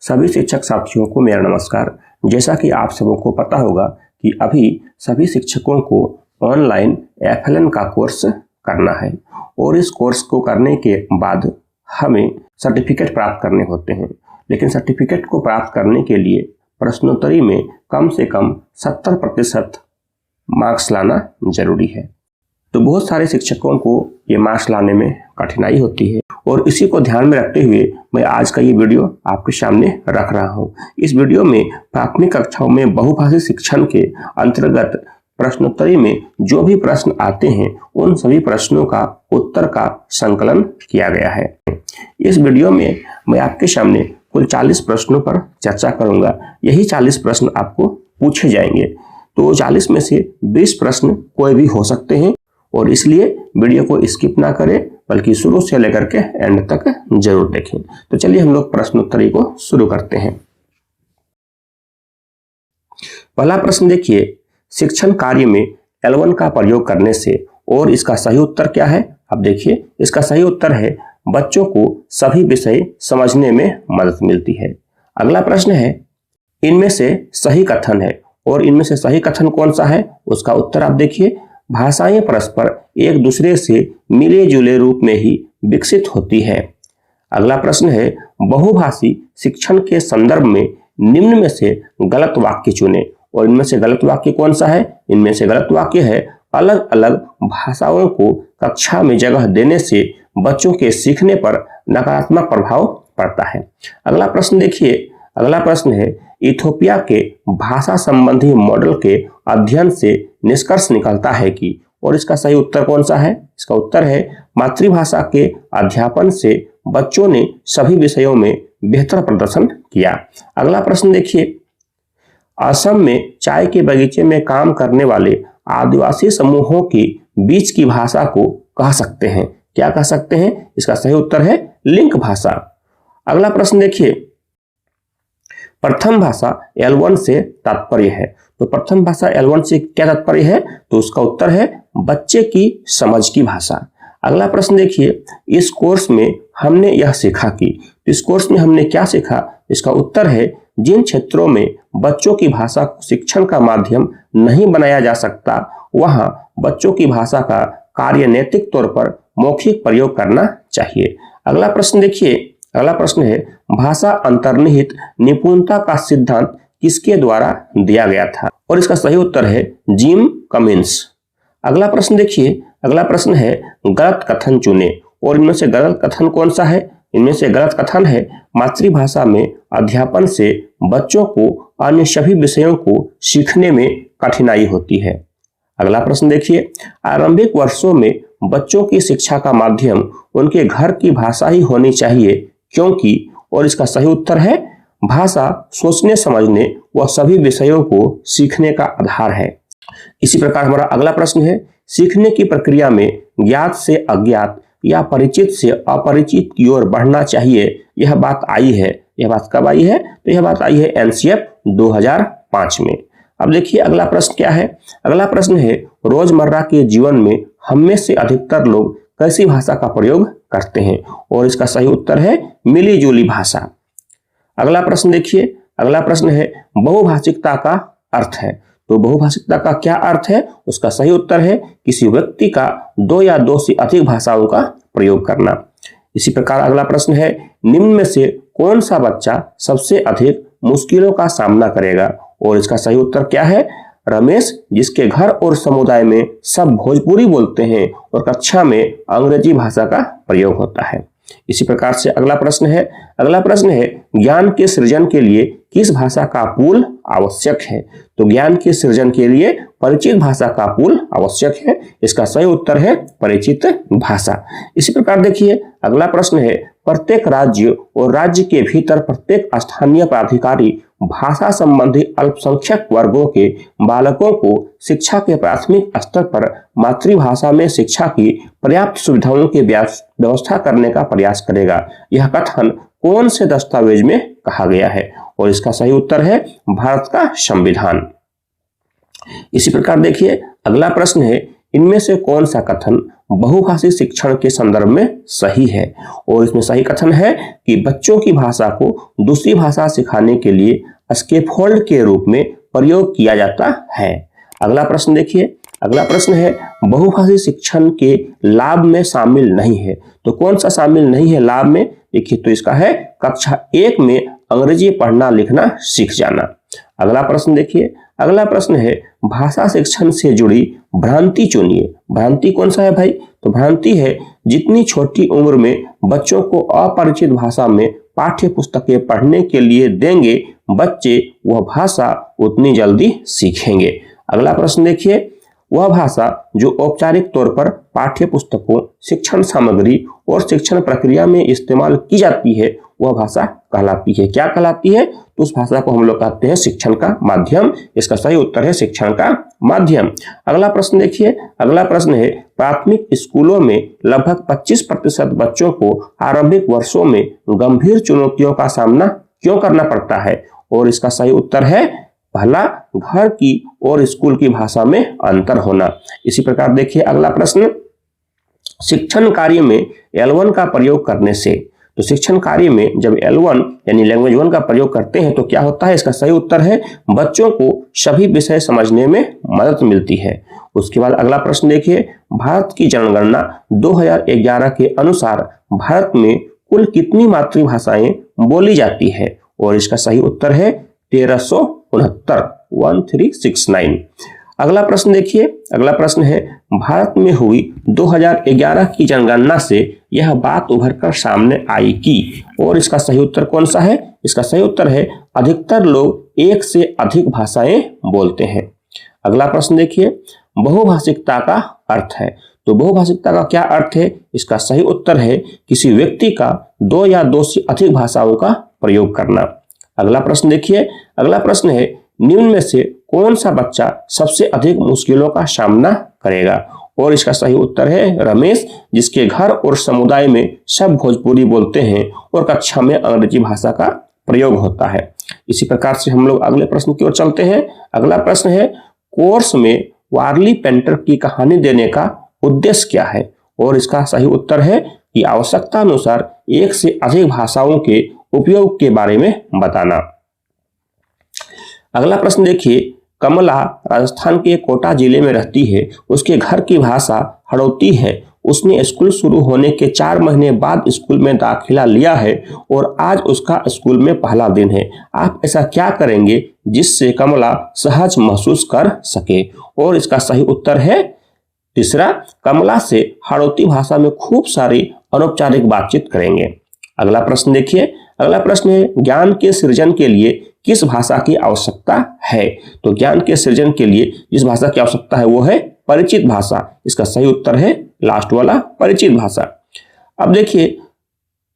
सभी शिक्षक साथियों को मेरा नमस्कार। जैसा कि आप सबों को पता होगा कि अभी सभी शिक्षकों को ऑनलाइन FLN का कोर्स करना है और इस कोर्स को करने के बाद हमें सर्टिफिकेट प्राप्त करने होते हैं। लेकिन सर्टिफिकेट को प्राप्त करने के लिए प्रश्नोत्तरी में कम से कम 70% मार्क्स लाना जरूरी है। तो बहुत सारे शिक्षकों को ये मार्क्स लाने में कठिनाई होती है और इसी को ध्यान में रखते हुए मैं आज का ये वीडियो आपके सामने रख रहा हूँ। इस वीडियो में प्राथमिक कक्षाओं में बहुभाषी शिक्षण के अंतर्गत प्रश्नोत्तरी में जो भी प्रश्न आते हैं उन सभी प्रश्नों का उत्तर का संकलन किया गया है। इस वीडियो में मैं आपके सामने कुल 40 प्रश्नों पर चर्चा करूंगा। यही 40 प्रश्न आपको पूछे जाएंगे। तो 40 में से 20 प्रश्न कोई भी हो सकते हैं और इसलिए वीडियो को स्किप ना करें बल्कि शुरू से लेकर के एंड तक जरूर देखें। तो चलिए हम लोग प्रश्नोत्तरी को शुरू करते हैं। पहला प्रश्न देखिए, शिक्षण कार्य में L1 का प्रयोग करने से, और इसका सही उत्तर क्या है? अब देखिए, इसका सही उत्तर है बच्चों को सभी विषय समझने में मदद मिलती है। अगला प्रश्न है, इनमें से सही कथन है, और इनमें से सही कथन कौन सा है? उसका उत्तर आप देखिए, भाषाएं परस्पर एक दूसरे से मिले जुले रूप में ही विकसित होती है। अगला प्रश्न है, बहुभाषी शिक्षण के संदर्भ में निम्न में से गलत वाक्य चुने, और इनमें से गलत वाक्य कौन सा है? इनमें से गलत वाक्य है, अलग अलग भाषाओं को कक्षा में जगह देने से बच्चों के सीखने पर नकारात्मक प्रभाव पड़ता है। अगला प्रश्न देखिए, अगला प्रश्न है, इथोपिया के भाषा संबंधी मॉडल के अध्ययन से निष्कर्ष निकलता है कि, और इसका सही उत्तर कौन सा है? इसका उत्तर है मातृभाषा के अध्यापन से बच्चों ने सभी विषयों में बेहतर प्रदर्शन किया। अगला प्रश्न देखिए, असम में चाय के बगीचे में काम करने वाले आदिवासी समूहों के बीच की भाषा को कह सकते हैं, क्या कह सकते हैं? इसका सही उत्तर है लिंक भाषा। अगला प्रश्न देखिए, प्रथम भाषा L1 से तात्पर्य है, तो प्रथम भाषा L1 से क्या तात्पर्य है? तो उसका उत्तर है बच्चे की समझ की भाषा। अगला प्रश्न देखिए, इस कोर्स में हमने यह सीखा कि, इस कोर्स में हमने क्या सीखा? इसका उत्तर है जिन क्षेत्रों में बच्चों की भाषा को शिक्षण का माध्यम नहीं बनाया जा सकता वहां बच्चों की भाषा का कार्य नैतिक तौर पर मौखिक प्रयोग करना चाहिए। अगला प्रश्न देखिए, अगला प्रश्न है, भाषा अंतर्निहित निपुणता का सिद्धांत किसके द्वारा दिया गया था? और इसका सही उत्तर है जिम कमिंस। अगला प्रश्न देखिए, अगला प्रश्न है, गलत कथन चुने, और इनमें से गलत कथन कौन सा है? इनमें से गलत कथन है मातृभाषा में अध्यापन से बच्चों को अन्य सभी विषयों को सीखने में कठिनाई होती है। अगला प्रश्न देखिए, आरंभिक वर्षों में बच्चों की शिक्षा का माध्यम उनके घर की भाषा ही होनी चाहिए क्योंकि, और इसका सही उत्तर है भाषा सोचने समझने व सभी विषयों को सीखने का आधार है। इसी प्रकार हमारा अगला प्रश्न है, सीखने की प्रक्रिया में ज्ञात से अज्ञात या परिचित से अपरिचित की ओर बढ़ना चाहिए, यह बात आई है। यह बात कब आई है? तो यह बात आई है NCF 2005 में। अब देखिए अगला प्रश्न क्या है? अगला प्रश्न है, रोजमर्रा के जीवन में हम में से अधिकतर लोग कैसी भाषा का प्रयोग करते हैं? और इसका सही उत्तर है मिली जुली भाषा। अगला प्रश्न देखिए, अगला प्रश्न है, बहुभाषिकता का अर्थ है, तो बहुभाषिकता का क्या अर्थ है? उसका सही उत्तर है किसी व्यक्ति का 2 या 2 से अधिक भाषाओं का प्रयोग करना। इसी प्रकार अगला प्रश्न है, निम्न में से कौन सा बच्चा सबसे अधिक मुश्किलों का सामना करेगा? और इसका सही उत्तर क्या है? रमेश, जिसके घर और समुदाय में सब भोजपुरी बोलते हैं और कक्षा में अंग्रेजी भाषा का प्रयोग होता है। इसी प्रकार से अगला प्रश्न है, अगला प्रश्न है, ज्ञान के सृजन के लिए किस भाषा का पूल आवश्यक है? तो ज्ञान के सृजन के लिए परिचित भाषा का पूल आवश्यक है। इसका सही उत्तर है परिचित भाषा। इसी प्रकार देखिए अगला प्रश्न है, प्रत्येक राज्य और राज्य के भीतर प्रत्येक स्थानीय प्राधिकारी भाषा संबंधी अल्पसंख्यक वर्गों के बालकों को शिक्षा के प्राथमिक स्तर पर मातृभाषा में शिक्षा की पर्याप्त सुविधाओं की व्यवस्था करने का प्रयास करेगा। यह कथन कौन से दस्तावेज में कहा गया है? और इसका सही उत्तर है भारत का संविधान। इसी प्रकार देखिए अगला प्रश्न है, इनमें से कौन सा कथन बहुभाषी शिक्षण के संदर्भ में सही है? और इसमें सही कथन है कि बच्चों की भाषा को दूसरी भाषा सिखाने के लिए स्कैफोल्ड के रूप में प्रयोग किया जाता है। अगला प्रश्न देखिए, अगला प्रश्न है बहुभाषी शिक्षण के लाभ में शामिल नहीं है। तो कौन सा शामिल नहीं है लाभ में? देखिए, तो इसका है कक्षा 1 में अंग्रेजी पढ़ना लिखना सीख जाना। अगला प्रश्न देखिए, अगला प्रश्न है भाषा शिक्षण से जुड़ी भ्रांति चुनिए। भ्रांति कौन सा है भाई? तो भ्रांति है जितनी छोटी उम्र में बच्चों को अपरिचित भाषा में पाठ्य पुस्तकें पढ़ने के लिए देंगे बच्चे, वह भाषा उतनी जल्दी सीखेंगे। अगला प्रश्न देखिए, वह भाषा जो औपचारिक तौर पर पाठ्य पुस्तकों, शिक्षण सामग्री और शिक्षण प्रक्रिया में इस्तेमाल की जाती है वह भाषा कहलाती है। क्या कहलाती है? तो उस भाषा को हम लोग कहते हैं शिक्षण का माध्यम। इसका सही उत्तर है शिक्षण का माध्यम। अगला प्रश्न देखिए, अगला प्रश्न है प्राथमिक स्कूलों में लगभग 25% बच्चों को आरंभिक वर्षों में गंभीर चुनौतियों का सामना क्यों करना पड़ता है? और इसका सही उत्तर है पहला, घर की और स्कूल की भाषा में अंतर होना। इसी प्रकार देखिए अगला प्रश्न, शिक्षण कार्य में L1 का प्रयोग करने से, तो शिक्षण कार्य में जब L1 यानी लैंग्वेज 1 का प्रयोग करते हैं तो क्या होता है? इसका सही उत्तर है बच्चों को सभी विषय समझने में मदद मिलती है। उसके बाद अगला प्रश्न देखिए, भारत की जनगणना 2011 के अनुसार भारत में कुल कितनी मातृभाषाएं बोली जाती है? और इसका सही उत्तर है 1369। अगला प्रश्न देखिए, अगला प्रश्न है भारत में हुई 2011 की जनगणना से यह बात उभर कर सामने आई कि, और इसका सही उत्तर कौन सा है? इसका सही उत्तर है अधिकतर लोग एक से अधिक भाषाएं बोलते हैं। अगला प्रश्न देखिए, बहुभाषिकता का अर्थ है। तो बहुभाषिकता का क्या अर्थ है? इसका सही उत्तर है किसी व्यक्ति का 2 या 2 से अधिक भाषाओं का प्रयोग करना। अगला प्रश्न देखिए, अगला प्रश्न है निम्न में से कौन सा बच्चा सबसे अधिक मुश्किलों का सामना करेगा? और इसका सही उत्तर है रमेश, जिसके घर और समुदाय में सब भोजपुरी बोलते हैं और कक्षा में अंग्रेजी भाषा का प्रयोग होता है। इसी प्रकार से हम लोग अगले प्रश्न की ओर चलते हैं। अगला प्रश्न है कोर्स में वारली पेंटर की कहानी देने का उद्देश्य क्या है? और इसका सही उत्तर है कि आवश्यकता अनुसार एक से अधिक भाषाओं के उपयोग के बारे में बताना। अगला प्रश्न देखिए, कमला राजस्थान के कोटा जिले में रहती है। उसके घर की भाषा हड़ौती है। उसने स्कूल शुरू होने के 4 महीने बाद स्कूल में दाखिला लिया है और आज उसका स्कूल में पहला दिन है। आप ऐसा क्या करेंगे जिससे कमला सहज महसूस कर सके? और इसका सही उत्तर है तीसरा, कमला से हड़ौती भाषा में खूब सारी अनौपचारिक बातचीत करेंगे। अगला प्रश्न देखिए, अगला प्रश्न है ज्ञान के सृजन के लिए किस भाषा की आवश्यकता है? तो ज्ञान के सृजन के लिए जिस भाषा की आवश्यकता है वो है परिचित भाषा। इसका सही उत्तर है लास्ट वाला, परिचित भाषा। अब देखिए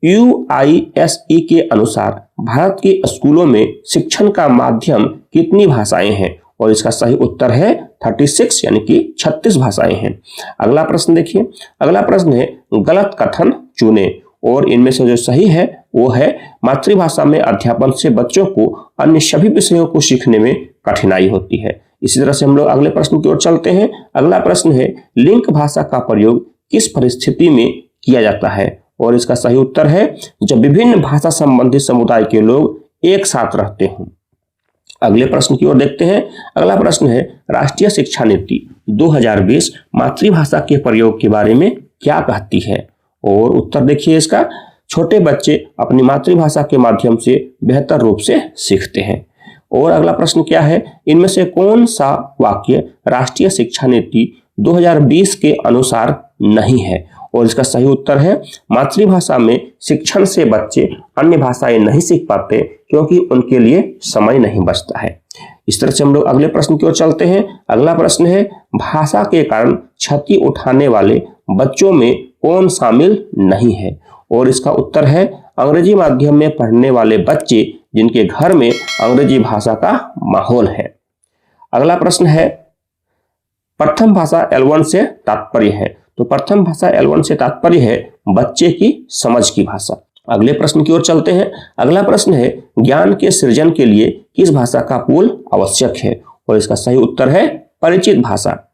UISE के अनुसार भारत के स्कूलों में शिक्षण का माध्यम कितनी भाषाएं हैं? और इसका सही उत्तर है 36 यानी कि 36 भाषाएं हैं। अगला प्रश्न देखिए, अगला प्रश्न है गलत कथन चुने। और इनमें से जो सही है वो है मातृभाषा में अध्यापन से बच्चों को अन्य सभी विषयों को सीखने में कठिनाई होती है। इसी तरह से हम लोग अगले प्रश्न की ओर चलते हैं। अगला प्रश्न है लिंक भाषा का प्रयोग किस परिस्थिति में किया जाता है? और इसका सही उत्तर है जब विभिन्न भाषा संबंधी समुदाय के लोग एक साथ रहते हों। अगले प्रश्न की ओर देखते हैं। अगला प्रश्न है राष्ट्रीय शिक्षा नीति 2020 मातृभाषा के प्रयोग के बारे में क्या कहती है? और उत्तर देखिए इसका, छोटे बच्चे अपनी मातृभाषा के माध्यम से बेहतर रूप से सीखते हैं। और अगला प्रश्न क्या है, इनमें से कौन सा वाक्य राष्ट्रीय शिक्षा नीति 2020 के अनुसार नहीं है? और इसका सही उत्तर है मातृभाषा में शिक्षण से बच्चे अन्य भाषाएं नहीं सीख पाते क्योंकि उनके लिए समय नहीं बचता है। इस तरह से हम लोग अगले प्रश्न की ओर चलते हैं। अगला प्रश्न है भाषा के कारण क्षति उठाने वाले बच्चों में कौन शामिल नहीं है? और इसका उत्तर है अंग्रेजी माध्यम में पढ़ने वाले बच्चे जिनके घर में अंग्रेजी भाषा का माहौल है। अगला प्रश्न है प्रथम भाषा L1 से तात्पर्य है। तो प्रथम भाषा L1 से तात्पर्य है बच्चे की समझ की भाषा। अगले प्रश्न की ओर चलते हैं। अगला प्रश्न है ज्ञान के सृजन के लिए किस भाषा का पूल आवश्यक है? और इसका सही उत्तर है परिचित भाषा।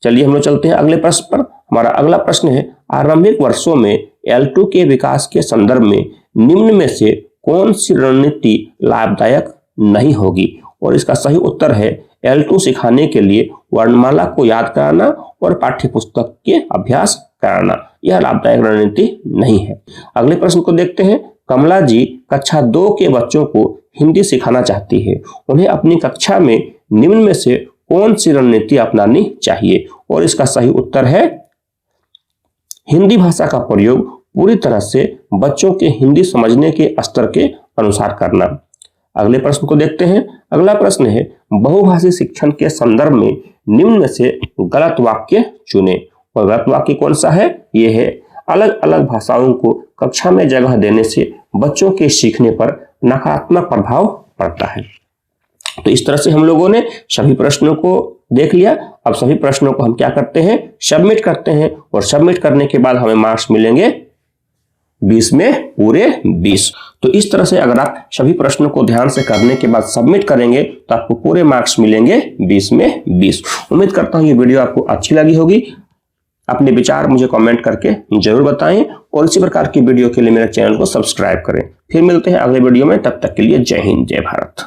चलिए हम लोग चलते हैं अगले प्रश्न पर। हमारा अगला प्रश्न है, आरंभिक वर्षों में L2 के विकास के संदर्भ में निम्न में से कौन सी रणनीति लाभदायक नहीं होगी? और इसका सही उत्तर है L2 सिखाने के लिए वर्णमाला को याद कराना और पाठ्यपुस्तक के अभ्यास कराना, यह लाभदायक रणनीति नहीं है। अगले प्रश्न को देखते हैं। कमला जी कक्षा 2 के बच्चों को हिंदी सिखाना चाहती है, उन्हें अपनी कक्षा में निम्न में से कौन सी रणनीति अपनानी चाहिए? और इसका सही उत्तर है हिंदी भाषा का प्रयोग पूरी तरह से बच्चों के हिंदी समझने के स्तर के अनुसार करना। अगले प्रश्न को देखते हैं। अगला प्रश्न है, बहुभाषी शिक्षण के संदर्भ में निम्न में से गलत वाक्य चुने। और गलत वाक्य कौन सा है? यह है, अलग अलग भाषाओं को कक्षा में जगह देने से बच्चों के सीखने पर नकारात्मक प्रभाव पड़ता है। तो इस तरह से हम लोगों ने सभी प्रश्नों को देख लिया। अब सभी प्रश्नों को हम क्या करते हैं? सबमिट करते हैं, और सबमिट करने के बाद हमें मार्क्स मिलेंगे 20 में पूरे 20। तो इस तरह से अगर आप सभी प्रश्नों को ध्यान से करने के बाद सबमिट करेंगे तो आपको पूरे मार्क्स मिलेंगे 20 में 20। उम्मीद करता हूं ये वीडियो आपको अच्छी लगी होगी। अपने विचार मुझे कमेंट करके जरूर बताएं, और इसी प्रकार की वीडियो के लिए मेरे चैनल को सब्सक्राइब करें। फिर मिलते हैं अगले वीडियो में, तब तक के लिए जय हिंद, जय भारत।